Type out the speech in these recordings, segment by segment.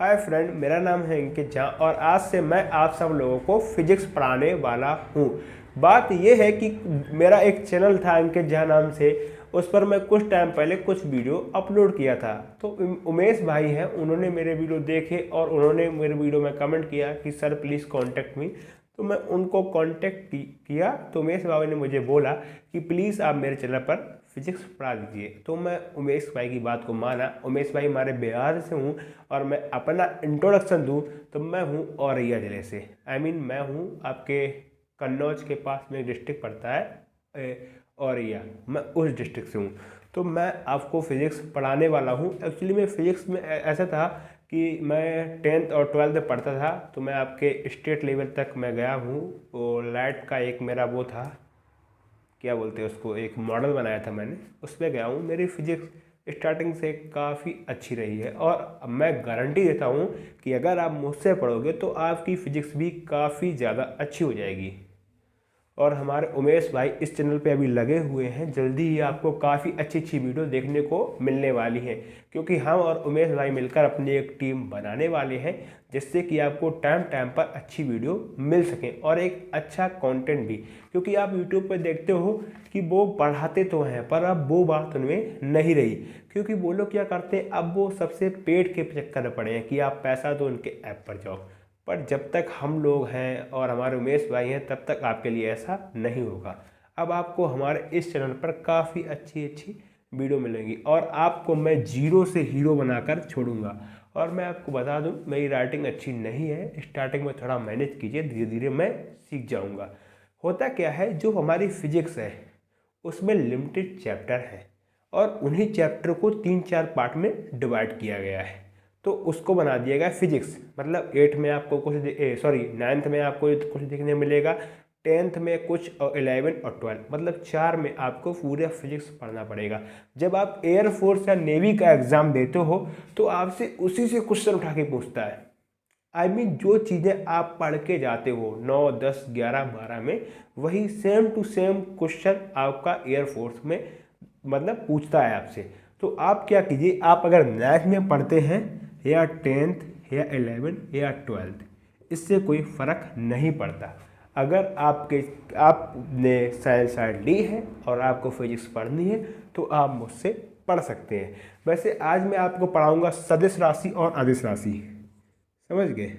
Hi friend, मेरा नाम है अंकित झा और आज से मैं आप सब लोगों को फिजिक्स पढ़ाने वाला हूँ। बात यह है कि मेरा एक चैनल था अंकित झा नाम से, उस पर मैं कुछ टाइम पहले कुछ वीडियो अपलोड किया था। तो उमेश भाई हैं, उन्होंने मेरे वीडियो देखे और उन्होंने मेरे वीडियो में कमेंट किया कि सर प्लीज़ कांटेक्ट मी। तो मैं उनको कांटेक्ट किया तो उमेश भाई ने मुझे बोला कि प्लीज़ आप मेरे चैनल पर फिजिक्स पढ़ा दीजिए। तो मैं उमेश भाई की बात को माना। उमेश भाई हमारे बिहार से हूँ और मैं अपना इंट्रोडक्शन दूँ तो मैं हूँ औरैया ज़िले से। मैं हूँ आपके कन्नौज के पास में एक डिस्ट्रिक्ट पड़ता है औरैया, मैं उस डिस्ट्रिक्ट से हूँ। तो मैं आपको फिज़िक्स पढ़ाने वाला हूँ। एक्चुअली मैं फिज़िक्स में ऐसा था कि मैं 10th और 12th में पढ़ता था, तो मैं आपके स्टेट लेवल तक मैं गया हूँ। वो लाइट का एक मेरा वो था, क्या बोलते हैं उसको, एक मॉडल बनाया था मैंने, उस पर गया हूँ। मेरी फिजिक्स स्टार्टिंग से काफ़ी अच्छी रही है और मैं गारंटी देता हूँ कि अगर आप मुझसे पढ़ोगे तो आपकी फ़िज़िक्स भी काफ़ी ज़्यादा अच्छी हो जाएगी। और हमारे उमेश भाई इस चैनल पे अभी लगे हुए हैं, जल्दी ही आपको काफ़ी अच्छी अच्छी वीडियो देखने को मिलने वाली है, क्योंकि हम और उमेश भाई मिलकर अपनी एक टीम बनाने वाले हैं जिससे कि आपको टाइम टाइम पर अच्छी वीडियो मिल सके और एक अच्छा कंटेंट भी। क्योंकि आप यूट्यूब पर देखते हो कि वो पढ़ाते तो हैं पर अब वो बात उनमें नहीं रही, क्योंकि वो लोग क्या करते हैं, अब वो सबसे पेट के चक्कर में पड़े हैं कि आप पैसा दो उनके ऐप पर जाओ। पर जब तक हम लोग हैं और हमारे उमेश भाई हैं तब तक आपके लिए ऐसा नहीं होगा। अब आपको हमारे इस चैनल पर काफ़ी अच्छी अच्छी वीडियो मिलेंगी और आपको मैं जीरो से हीरो बनाकर छोड़ूंगा। और मैं आपको बता दूं, मेरी राइटिंग अच्छी नहीं है, स्टार्टिंग में थोड़ा मैनेज कीजिए, धीरे धीरे मैं सीख जाऊंगा। होता क्या है, जो हमारी फिजिक्स है उसमें लिमिटेड चैप्टर हैं और उन्हीं चैप्टर को 3-4 पार्ट में डिवाइड किया गया है। तो उसको बना दिया गया फिजिक्स। मतलब 8 में आपको कुछ 9th में आपको कुछ देखने मिलेगा, 10th में कुछ और 11 और 12, मतलब 4 में आपको पूरे फिजिक्स पढ़ना पड़ेगा। जब आप एयरफोर्स या नेवी का एग्ज़ाम देते हो तो आपसे उसी से क्वेश्चन उठा के पूछता है। जो चीज़ें आप पढ़ के जाते हो 9, 10, 11, 12 में, वही सेम टू सेम क्वेश्चन आपका एयरफोर्स में मतलब पूछता है आपसे। तो आप क्या कीजिए, आप अगर 9th में पढ़ते हैं या 10th या 11 या 12th, इससे कोई फ़र्क नहीं पड़ता। अगर आपने साइंस साइड ली है और आपको फिजिक्स पढ़नी है तो आप मुझसे पढ़ सकते हैं। वैसे आज मैं आपको पढ़ाऊंगा सदिश राशि और अदिश राशि, समझ गए?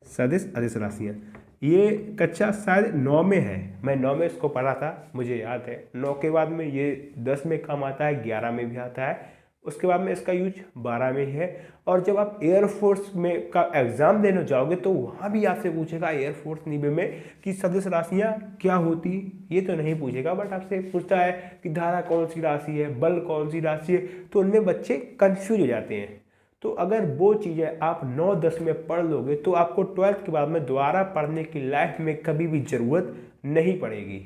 सदिश अदिश राशियाँ, ये कक्षा शायद 9 में है। मैं 9 में इसको पढ़ा था, मुझे याद है। 9 के बाद में ये 10 में काम आता है, 11 में भी आता है, उसके बाद में इसका यूज 12 में ही है। और जब आप एयरफोर्स में का एग्ज़ाम देने जाओगे तो वहाँ भी आपसे पूछेगा एयरफोर्स नेवी में कि सदिश राशियाँ क्या होती, ये तो नहीं पूछेगा, बट आपसे पूछता है कि धारा कौन सी राशि है, बल कौन सी राशि है। तो उनमें बच्चे कंफ्यूज हो जाते हैं। तो अगर वो चीज़ें आप 9-10 में पढ़ लोगे तो आपको 12th के बाद में दोबारा पढ़ने की लाइफ में कभी भी ज़रूरत नहीं पड़ेगी।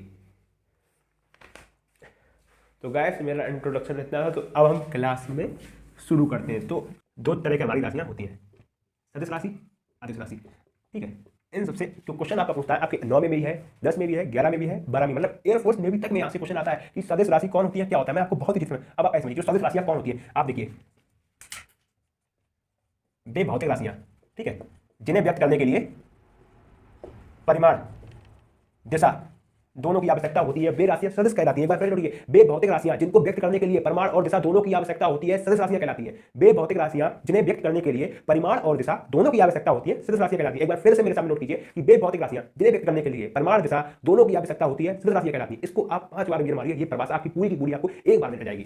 तो गाइस, मेरा इंट्रोडक्शन इतना था, तो अब हम क्लास में शुरू करते हैं। तो 2 तरह की हमारी राशियाँ होती हैं, सदिश राशि, अदिश राशि, ठीक है। इन सबसे जो क्वेश्चन आपका पूछता है, आपके 9 में भी है, 10 में भी है, 11 में भी है, 12 में, मतलब एयरफोर्स नेवी तक में यहाँ से क्वेश्चन आता है कि सदिश राशि कौन होती है, क्या होता है। मैं आपको बहुत ही डिफरेंट, अब आप ऐसे समझिए, सदिश राशियाँ कौन होती है। आप देखिए, वे भौतिक राशियां, ठीक है, जिन्हें व्यक्त करने के लिए परिमाण, दिशा दोनों की आवश्यकता होती है, वे राशियां सदिश कहलाती हैं। एक बार फिर जोड़िए, वे भौतिक राशियां जिनको व्यक्त करने के लिए परिमाण और दिशा दोनों की आवश्यकता होती है, सदिश राशियां कहलाती हैं। वे भौतिक राशियां जिन्हें व्यक्त करने के लिए परिमाण और दिशा दोनों की आवश्यकता होती है, सदिश राशियां कहलाती है। एक बार फिर से मेरे सामने नोट कीजिए कि वे भौतिक राशियां जिन्हें व्यक्त करने के लिए परिमाण दिशा दोनों की आवश्यकता होती है, सदिश राशियां कहलाती है। इसको आप 5 बार मारिए, ये प्रभाषा आपकी पूरी की पूरी आपको एक बार में मिल जाएगी।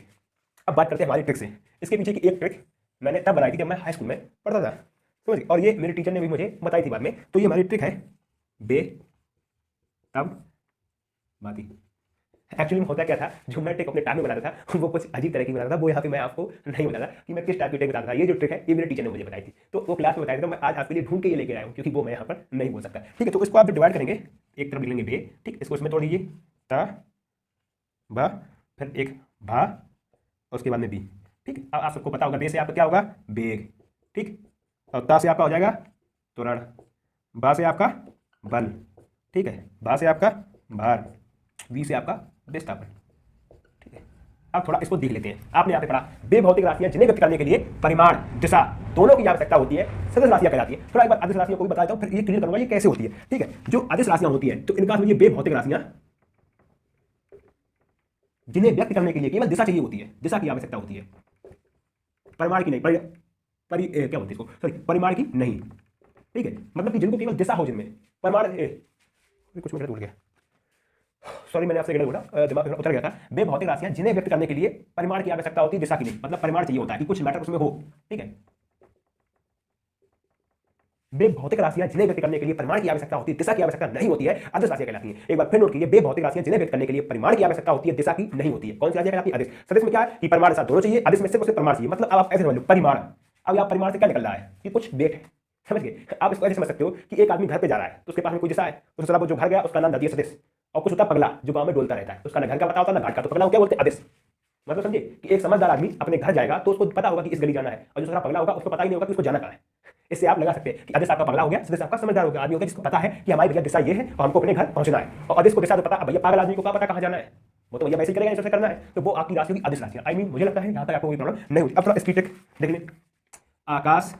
अब बात करते हैं हमारी ट्रिक से। इसके पीछे की एक ट्रिक मैंने तब बनाई थी जब मैं हाई स्कूल में पढ़ता था, समझ गए, और ये मेरे टीचर ने भी मुझे बताई थी बाद में। तो ये हमारी ट्रिक है, बे तब बाती। एक्चुअली में होता क्या था, जो मैं ट्रिक अपने टाइम में बनाता था वो कुछ अजीब तरह की बनाता था, वो यहाँ पे मैं आपको नहीं बताता कि मैं किस टाइप की ट्रिक बताता था। ये जो ट्रिक है ये मेरे टीचर ने मुझे बताई थी, तो वो क्लास में बताया था, तो मैं आज आपके लिए ढूंढ के ये लेके आया हूँ, क्योंकि वो मैं यहाँ पर नहीं बोल सकता, ठीक है। तो इसको आप डिवाइड करेंगे, एक तरफ लिख लेंगे बे, ठीक, इसको इसमें तोड़ दीजिए, ता बा, फिर एक भा, उसके बाद में बी, ठीक। अब आप सबको पता होगा बे से आपका क्या होगा, बेग, ठीक, और ता से आपका हो जाएगा त्वरण, बा से आपका बल, ठीक है, भा से आपका भार, वी से आपका विस्थापन, ठीक है। अब थोड़ा इसको देख लेते हैं। आपने यहाँ पे पढ़ा बेभौतिक राशियां जिन्हें व्यक्त करने के लिए परिमाण दिशा दोनों की आवश्यकता होती है, सदिश राशियां कहलाती है। थोड़ा एक बार अदिश राशियों को भी बताता हूँ, फिर ये क्लियर करूंगा ये कैसे होती है। ठीक है, जो अदिश राशियां होती है तो इनका ये बेभौतिक राशियां जिन्हें व्यक्त करने के लिए केवल दिशा चाहिए होती है, दिशा की आवश्यकता होती है, परिमाण की नहीं, क्या बोलते हैं इसको, सॉरी, परिमाण की नहीं। ठीक है, मतलब कि जिनको केवल दिशा हो, जिनमें परिमाण कुछ मिनट टूट गया, सॉरी मैंने आपसे बोला, दिमाग में उतर गया था। बेभौतिक राशियां जिन्हें व्यक्त करने के लिए परिमाण की आवश्यकता होती है, दिशा की नहीं, मतलब परिमाण चाहिए होता है कि कुछ मैटर उसमें हो। ठीक है, बेभौतिक राशियां जिन्हें व्यक्त करने के लिए परिमाण की आवश्यकता होती है, दिशा की आवश्यकता नहीं होती है, अदिश राशियां कहलाती हैं। एक बार फिर नोट कीजिए, बेभौतिक राशियां जिन्हें व्यक्त करने के लिए परिमाण की आवश्यकता होती है, दिशा की नहीं होती है, कौन सी राशियां कहलाती है? अदिश। सदिश में क्या है कि परिमाण दिशा दोनों चाहिए, अदिश में सिर्फ परिमाण चाहिए। मतलब अब आप ऐसे समझ लो परिमाण, अब आप परिमाण से क्या निकल रहा है कि कुछ वेट है, समझ गए? आप इसको ऐसे समझ सकते हो कि एक आदमी घर पे जा रहा है तो उसके पास में कोई दिशा है, तो साला वो जो घर गया उसका नाम दे दिया सदिश, और कुछ होता है पगला जो गांव में डोलता रहता है, उसका ना घर का पता होता है ना घाट का, तो पगला को क्या बोलते हैं? अदिश। मतलब समझिए कि एक समझदार आदमी अपने घर जाएगा तो उसको पता होगा कि इस गली जाना है, और जो सारा पगला होगा उसको पता ही नहीं होगा कि उसको जाना कहाँ है। इससे आप लगा सकते हैं कि अदिश आपका पगला हो गया, सदिश आपका समझदार हो गया। आदमी होता है जिसको पता है कि हमारी भैया दिशा ये है और हमको अपने घर पहुंचना है, और अदिश को दिशा तो पता, भैया पागल आदमी को क्या पता कहाँ जाना है, वो तो भैया वैसे ही करेगा जैसे करना है, तो वो आपकी राशि की अदिश राशि है। आई मीन मुझे लगता है यहाँ तक आपको कोई प्रॉब्लम नहीं होगी। अब थोड़ा स्पीड देख लें। आकाश,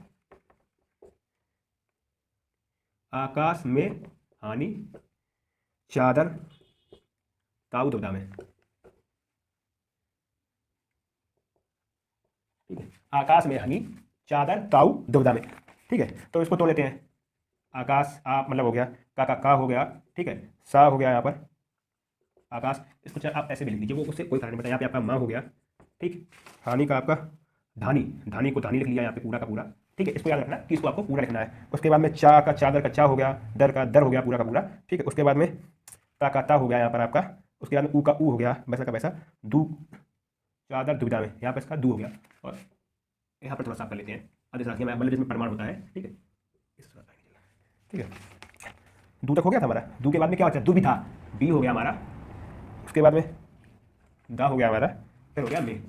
आकाश में हानि, चादर ताऊ दुविधा में। ठीक है, आकाश में हानि, चादर ताऊ दुविधा में। ठीक है, तो इसको तोड़ लेते हैं। आकाश आप मतलब हो गया, का हो गया, ठीक है, सा हो गया यहाँ पर आकाश, इसको चाहे आप ऐसे भी लिख दीजिए, वो उससे कोई फर्क नहीं पड़ता। यहाँ पे आपका माँ हो गया, ठीक, हानि का आपका धानी, धानी को धानी लिख लिया यहाँ पे पूरा का पूरा। ठीक है, इसको याद रखना कि इसको आपको पूरा लिखना है। उसके बाद में चा का चादर का चा हो गया, दर का दर हो गया पूरा का पूरा। ठीक है, उसके बाद में ता का ता हो गया यहाँ पर आपका, उसके बाद में ऊ का ऊ हो गया, वैसा का वैसा, दू चादर दुविधा में, यहाँ पर इसका दू हो गया। और यहाँ पर थोड़ा साफ कर लेते हैं, अदिश राशि में जिसमें परिमाण होता है। ठीक है, ठीक है, दू तक हो गया था हमारा। दू के बाद में क्या बचा? दुविधा, बी हो गया हमारा, उसके बाद में दा हो गया हमारा, फिर हो गया में।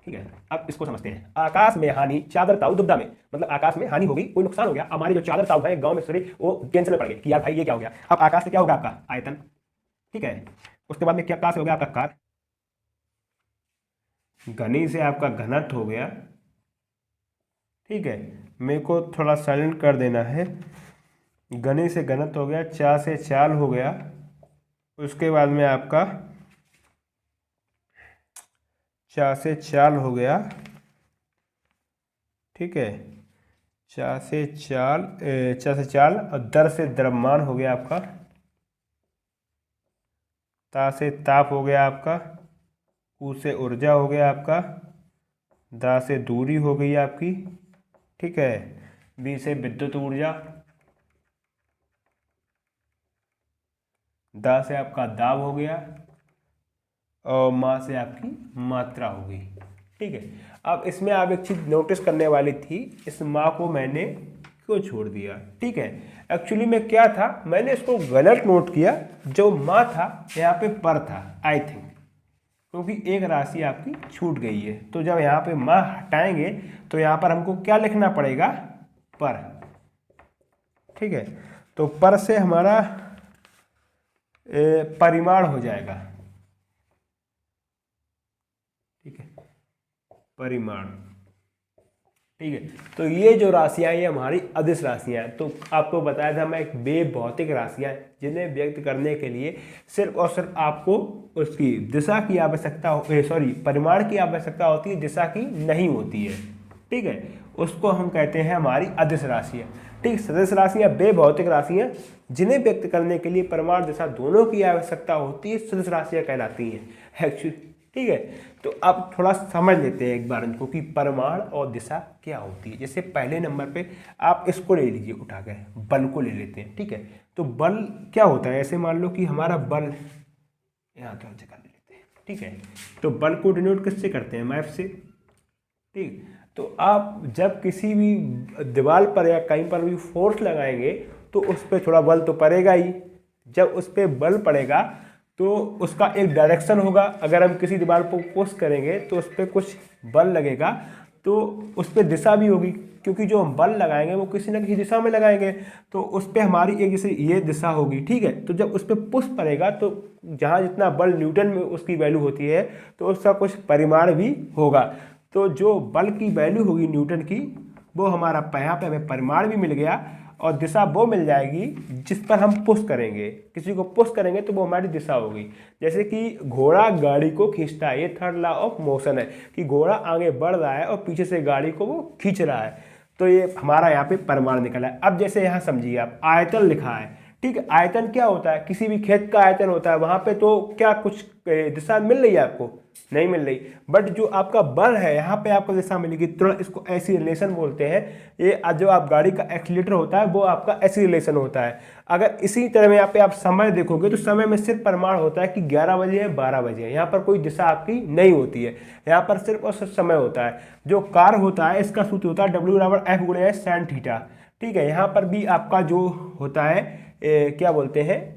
ठीक है, अब इसको समझते हैं। आकाश में हानि, चादर ताऊ दुविधा में, मतलब आकाश में हानि हो गई, कोई नुकसान हो गया, हमारे जो चादर ताऊ है गांव में सॉरी वो टेंशन में पड़ गए कि यार भाई ये क्या हो गया। अब आकाश से क्या होगा? आपका आयतन। ठीक है, उसके बाद में क्या क्लास हो गया? आपका कार। घनी से आपका घनत्व हो गया। ठीक है, मेरे को थोड़ा साइलेंट कर देना है। घनी से घनत्व हो गया, चा से चाल हो गया, उसके बाद में आपका चा से चाल हो गया। ठीक है, चा से चाल और दर से द्रव्यमान हो गया आपका, ता से ताप हो गया आपका, ऊ से ऊर्जा हो गया आपका, दा से दूरी हो गई आपकी। ठीक है, बी से विद्युत ऊर्जा, दा से आपका दाब हो गया, और माँ से आपकी मात्रा हो गई। ठीक है, अब इसमें आप एक चीज़ नोटिस करने वाली थी, इस माँ को मैंने क्यों छोड़ दिया? ठीक है, एक्चुअली में क्या था, मैंने इसको गलत नोट किया, जो माँ था यहाँ पे पर था आई थिंक, क्योंकि एक राशि आपकी छूट गई है। तो जब यहाँ पे माँ हटाएंगे तो यहाँ पर हमको क्या लिखना पड़ेगा? पर। ठीक है, तो पर से हमारा परिमाण हो जाएगा। ठीक है, परिमाण। ठीक है, तो ये जो राशियां ये हमारी अदिश राशियां हैं। तो आपको बताया था मैं, एक बेभौतिक राशियां जिन्हें व्यक्त करने के लिए सिर्फ और सिर्फ आपको उसकी दिशा की आवश्यकता परिमाण की आवश्यकता होती है, दिशा की नहीं होती है। ठीक है, उसको हम कहते हैं हमारी अदिश राशियां। ठीक, सदिश राशियां बेभौतिक राशियां जिन्हें व्यक्त करने के लिए परिमाण दिशा दोनों की आवश्यकता होती है, सदिश राशियां कहलाती हैं एक्चुअली। ठीक है, तो अब थोड़ा समझ लेते हैं एक बार इनको कि परिमाण और दिशा क्या होती है। जैसे पहले नंबर पे आप इसको ले लीजिए उठा कर, बल को ले लेते हैं। ठीक है, तो बल क्या होता है? ऐसे मान लो कि हमारा बल यहाँ तो जगह ले लेते हैं। ठीक है, तो बल को डिनोट किससे करते हैं? मैप से। ठीक, तो आप जब किसी भी दीवार पर या कहीं पर भी फोर्स लगाएंगे तो उस पर थोड़ा बल तो पड़ेगा ही। जब उस पर बल पड़ेगा तो उसका एक डायरेक्शन होगा। अगर हम किसी दीवार को पुश करेंगे तो उस पर कुछ बल लगेगा, तो उस पर दिशा भी होगी, क्योंकि जो हम बल लगाएंगे वो किसी ना किसी दिशा में लगाएंगे, तो उस पर हमारी एक जैसे ये दिशा होगी, ठीक है। तो जब उस पर पुश पड़ेगा तो जहाँ जितना बल न्यूटन में उसकी वैल्यू होती है तो उसका कुछ परिमाण भी होगा। तो जो बल की वैल्यू होगी न्यूटन की, वो हमारा यहाँ पे हमें परिमाण भी मिल गया, और दिशा वो मिल जाएगी जिस पर हम पुश करेंगे। किसी को पुश करेंगे तो वो हमारी दिशा होगी। जैसे कि घोड़ा गाड़ी को खींचता है, ये थर्ड लॉ ऑफ मोशन है कि घोड़ा आगे बढ़ रहा है और पीछे से गाड़ी को वो खींच रहा है, तो ये हमारा यहाँ पे परिमाण निकला है। अब जैसे यहाँ समझिए आप, आयतन लिखा है, ठीक है। आयतन क्या होता है, किसी भी खेत का आयतन होता है, वहाँ पे तो क्या कुछ दिशा मिल रही है आपको, नहीं मिल रही। बट जो आपका बल है यहाँ पे आपको दिशा मिलेगी तुरंत। इसको एक्सीलरेशन बोलते हैं। ये जो आप गाड़ी का एक्सीलरेटर होता है वो आपका एक्सीलरेशन होता है। अगर इसी तरह में यहाँ पे आप समय देखोगे तो समय में सिर्फ परिमाण होता है कि 11 बजे है 12 बजे है, यहाँ पर कोई दिशा आपकी नहीं होती है, यहाँ पर सिर्फ और सिर्फ समय होता है। जो कार्य होता है इसका सूत्र होता है W=F×sin θ, ठीक है। यहाँ पर भी आपका जो होता है क्या बोलते हैं,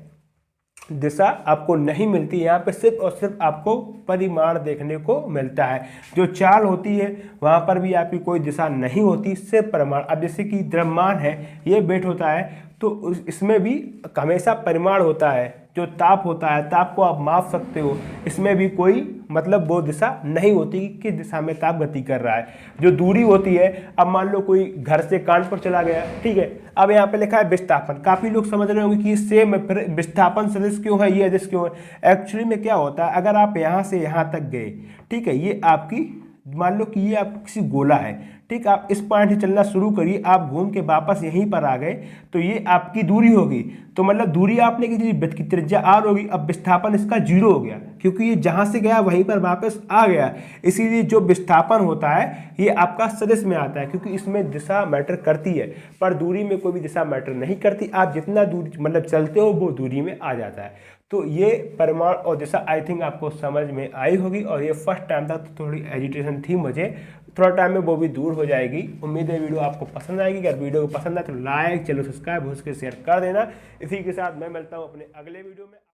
दिशा आपको नहीं मिलती, यहाँ पे सिर्फ और सिर्फ आपको परिमाण देखने को मिलता है। जो चाल होती है वहाँ पर भी आपकी कोई दिशा नहीं होती, सिर्फ परिमाण। अब जैसे कि द्रव्यमान है, ये वेट होता है, तो इसमें भी हमेशा परिमाण होता है। जो ताप होता है, ताप को आप माप सकते हो, इसमें भी कोई मतलब वो दिशा नहीं होती कि किस दिशा में ताप गति कर रहा है। जो दूरी होती है, अब मान लो कोई घर से कानपुर चला गया, ठीक है। अब यहाँ पे लिखा है विस्थापन, काफ़ी लोग समझ रहे होंगे कि ये सेम है, फिर विस्थापन सदिश क्यों है, ये अदिश क्यों है। एक्चुअली में क्या होता है, अगर आप यहाँ से यहाँ तक गए, ठीक है, ये आपकी मान लो कि ये आप किसी गोला है, ठीक। आप इस पॉइंट से चलना शुरू करिए, आप घूम के वापस यहीं पर आ गए, तो ये आपकी दूरी होगी। तो मतलब दूरी आपने की वृत्त की त्रिज्या r होगी। अब विस्थापन इसका 0 हो गया, क्योंकि ये जहाँ से गया वहीं पर वापस आ गया। इसीलिए जो विस्थापन होता है ये आपका सदिश में आता है, क्योंकि इसमें दिशा मैटर करती है, पर दूरी में कोई भी दिशा मैटर नहीं करती। आप जितना दूरी मतलब चलते हो वो दूरी में आ जाता है। तो ये परिमाण और दिशा आई थिंक आपको समझ में आई होगी, और ये फर्स्ट टाइम था तो थोड़ी एजिटेशन थी मुझे, थोड़ा टाइम में वो भी दूर हो जाएगी। उम्मीद है वीडियो आपको पसंद आएगी। अगर वीडियो को पसंद आए तो लाइक, चलो सब्सक्राइब हो सके शेयर कर देना। इसी के साथ मैं मिलता हूँ अपने अगले वीडियो में।